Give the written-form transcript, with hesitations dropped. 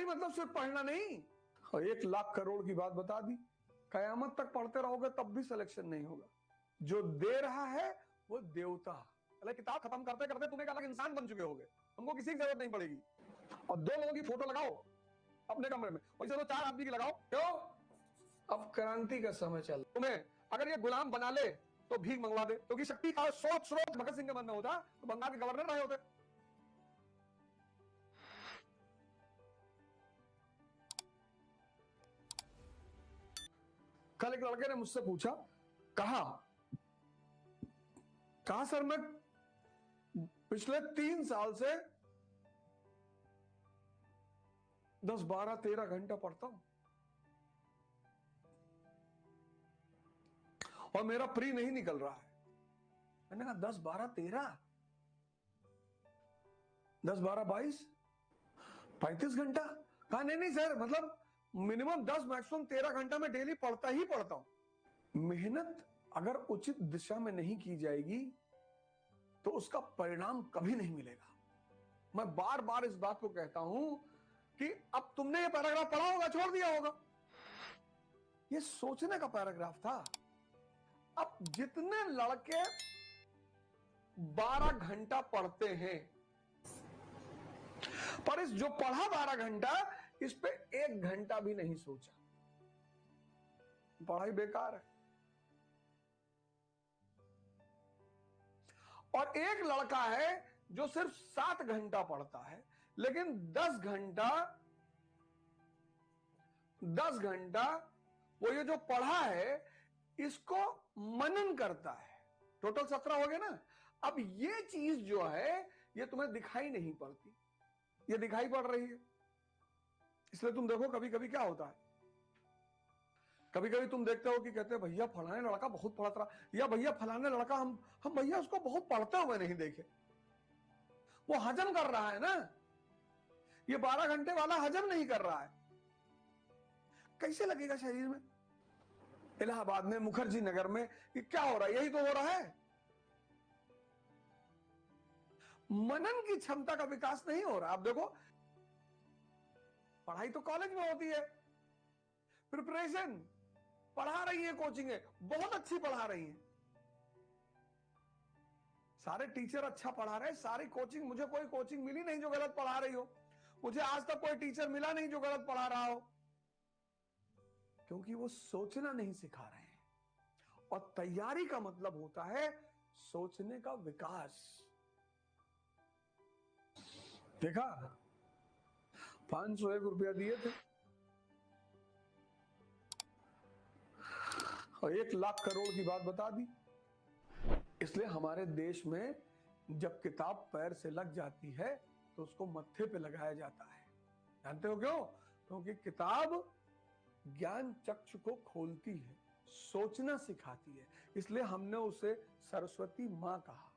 पढ़ाई मतलब सिर्फ पढ़ना नहीं। और 1 लाख करोड़ की बात बता दी, कयामत तक पढ़ते रहोगे तब भी सिलेक्शन नहीं होगा। जो दे रहा है वो देवता। अरे किताब खत्म करते करते तुम एक अलग इंसान बन चुके होगे, तुमको किसी की जरूरत नहीं पड़ेगी। और 2 लोगों की फोटो लगाओ अपने कमरे में, और चलो 4 आदमी की लगाओ। क्यों? अब क्रांति का समय चल। तुम्हें अगर ये गुलाम बना ले तो भीख मंगवा दे, क्योंकि शक्ति का स्रोत भगत सिंह के मन में होता तो बंगाल के गवर्नर रहे होते। कल एक लड़के ने मुझसे पूछा, कहा सर मैं पिछले 3 साल से 10, 12, 13 घंटा पढ़ता हूं और मेरा प्री नहीं निकल रहा है। मैंने कहा 10, 12, 13, 10, 12, 22, 35 घंटा। कहा नहीं नहीं सर, मतलब मिनिमम 10, मैक्सिमम 13 घंटा में डेली पढ़ता ही पढ़ता हूं। मेहनत अगर उचित दिशा में नहीं की जाएगी तो उसका परिणाम कभी नहीं मिलेगा। मैं बार बार इस बात को कहता हूं कि अब तुमने ये पैराग्राफ पढ़ा होगा, छोड़ दिया होगा, ये सोचने का पैराग्राफ था। अब जितने लड़के 12 घंटा पढ़ते हैं, पर इस जो पढ़ा 12 घंटा, इस पे 1 घंटा भी नहीं सोचा, पढ़ाई बेकार है। और एक लड़का है जो सिर्फ 7 घंटा पढ़ता है, लेकिन 10 घंटा वो ये जो पढ़ा है इसको मनन करता है। टोटल 17 हो गए ना। अब ये चीज जो है ये तुम्हें दिखाई नहीं पड़ती, ये दिखाई पड़ रही है। इसलिए तुम देखो कभी कभी क्या होता है, कभी कभी तुम देखते हो कि कहते हैं भैया फलाने लड़का बहुत पढ़ता रहा, या भैया फलाने लड़का हम भैया उसको बहुत पढ़ते हुए नहीं देखे। वो हजम कर रहा है ना, ये 12 घंटे वाला हजम नहीं कर रहा है। कैसे लगेगा शरीर में? इलाहाबाद में, मुखर्जी नगर में ये क्या हो रहा है? यही तो हो रहा है। मनन की क्षमता का विकास नहीं हो रहा। आप देखो, पढ़ाई तो कॉलेज में होती है, प्रिपरेशन पढ़ा रही है, कोचिंग है बहुत अच्छी पढ़ा रही है, सारे टीचर अच्छा पढ़ा रहे हैं, सारी कोचिंग, मुझे कोई कोचिंग मिली नहीं जो गलत पढ़ा रही हो, मुझे आज तक कोई टीचर मिला नहीं जो गलत पढ़ा रहा हो, क्योंकि वो सोचना नहीं सिखा रहे हैं। और तैयारी का मतलब होता है सोचने का विकास। देखा, 501 रुपया दिए थे और 1 लाख करोड़ की बात बता दी। इसलिए हमारे देश में जब किताब पैर से लग जाती है तो उसको मत्थे पे लगाया जाता है। जानते हो क्यों? क्योंकि किताब ज्ञान चक्षु को खोलती है, सोचना सिखाती है। इसलिए हमने उसे सरस्वती मां कहा।